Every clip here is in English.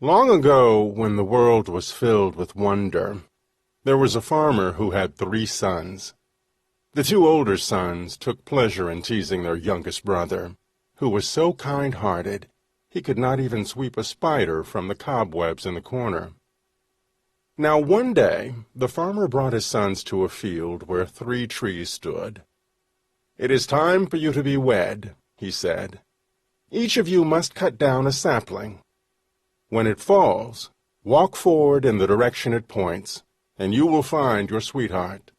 Long ago, when the world was filled with wonder, there was a farmer who had 3 sons. The 2 older sons took pleasure in teasing their youngest brother, who was so kind-hearted he could not even sweep a spider from the cobwebs in the corner. Now one day the farmer brought his sons to a field where 3 trees stood. "It is time for you to be wed," he said. "Each of you must cut down a sapling. When it falls, walk forward in the direction it points, and you will find your sweetheart."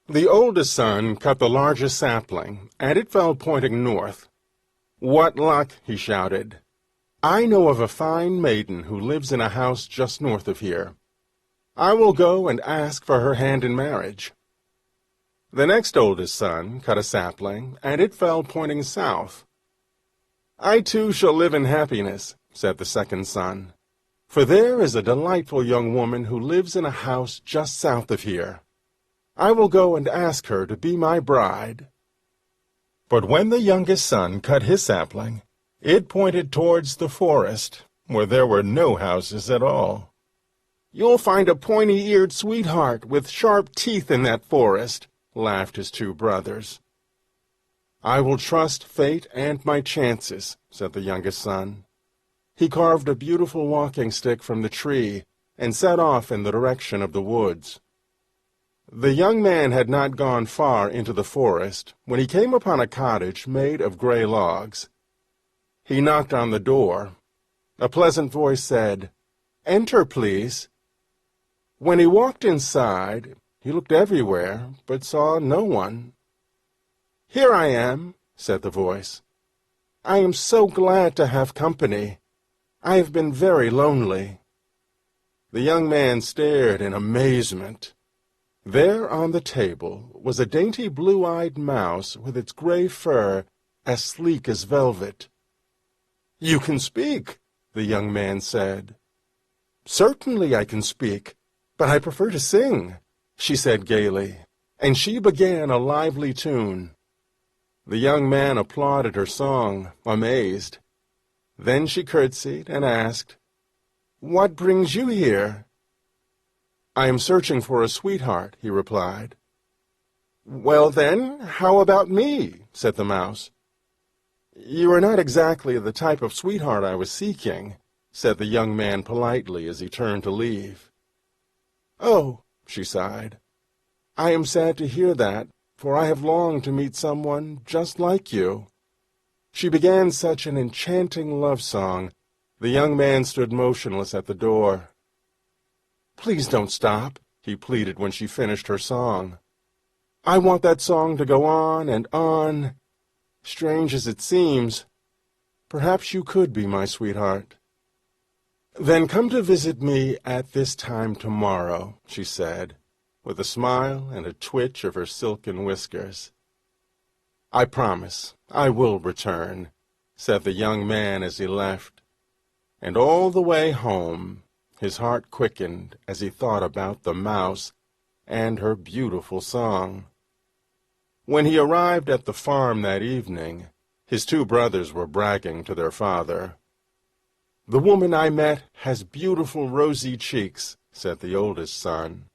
The oldest son cut the largest sapling, and it fell pointing north. "What luck!" he shouted. "I know of a fine maiden who lives in a house just north of here. I will go and ask for her hand in marriage." The next oldest son cut a sapling, and it fell pointing south. "I too shall live in happiness," said the second son, "for there is a delightful young woman who lives in a house just south of here. I will go and ask her to be my bride." But when the youngest son cut his sapling, it pointed towards the forest, where there were no houses at all. "You'll find a pointy-eared sweetheart with sharp teeth in that forest," laughed his 2 brothers. "I will trust fate and my chances," said the youngest son. He carved a beautiful walking stick from the tree and set off in the direction of the woods. The young man had not gone far into the forest when he came upon a cottage made of gray logs. He knocked on the door. A pleasant voice said, "Enter, please." When he walked inside, he looked everywhere, but saw no one. "Here I am," said the voice. "I am so glad to have company. I have been very lonely." The young man stared in amazement. There on the table was a dainty blue-eyed mouse with its gray fur as sleek as velvet. "You can speak," the young man said. "Certainly I can speak, but I prefer to sing," she said gaily, and she began a lively tune. The young man applauded her song, amazed. Then she curtsied and asked, "What brings you here?" "I am searching for a sweetheart," he replied. "Well, then, how about me?" said the mouse. "You are not exactly the type of sweetheart I was seeking," said the young man politely as he turned to leave. "Oh," she sighed, "I am sad to hear that, for I have longed to meet someone just like you." She began such an enchanting love song, the young man stood motionless at the door. "Please don't stop," he pleaded when she finished her song. "I want that song to go on and on. Strange as it seems, perhaps you could be my sweetheart." "Then come to visit me at this time tomorrow," she said, with a smile and a twitch of her silken whiskers. "I promise I will return," said the young man as he left, and all the way home his heart quickened as he thought about the mouse and her beautiful song. When he arrived at the farm that evening, his 2 brothers were bragging to their father. "The woman I met has beautiful rosy cheeks," said the oldest son.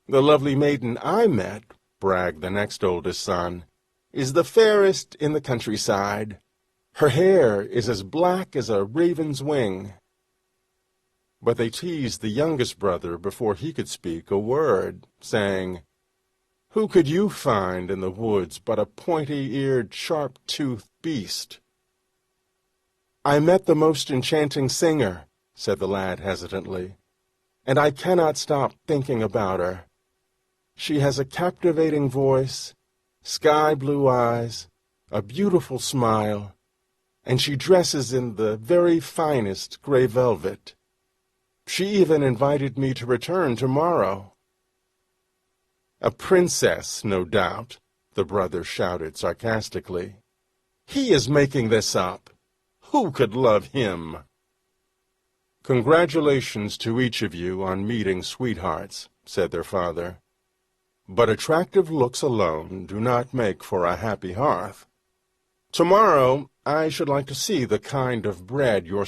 "The lovely maiden I met," bragged the next oldest son, "is the fairest in the countryside. Her hair is as black as a raven's wing." But they teased the youngest brother before he could speak a word, saying, "Who could you find in the woods but a pointy-eared, sharp-toothed beast?" "I met the most enchanting singer," said the lad hesitantly, "and I cannot stop thinking about her. She has a captivating voice, sky-blue eyes, a beautiful smile, and she dresses in the very finest gray velvet. She even invited me to return tomorrow." "A princess, no doubt," the brother shouted sarcastically. "He is making this up. Who could love him?" "Congratulations to each of you on meeting sweethearts," said their father. "But attractive looks alone do not make for a happy hearth. Tomorrow I should like to see the kind of bread your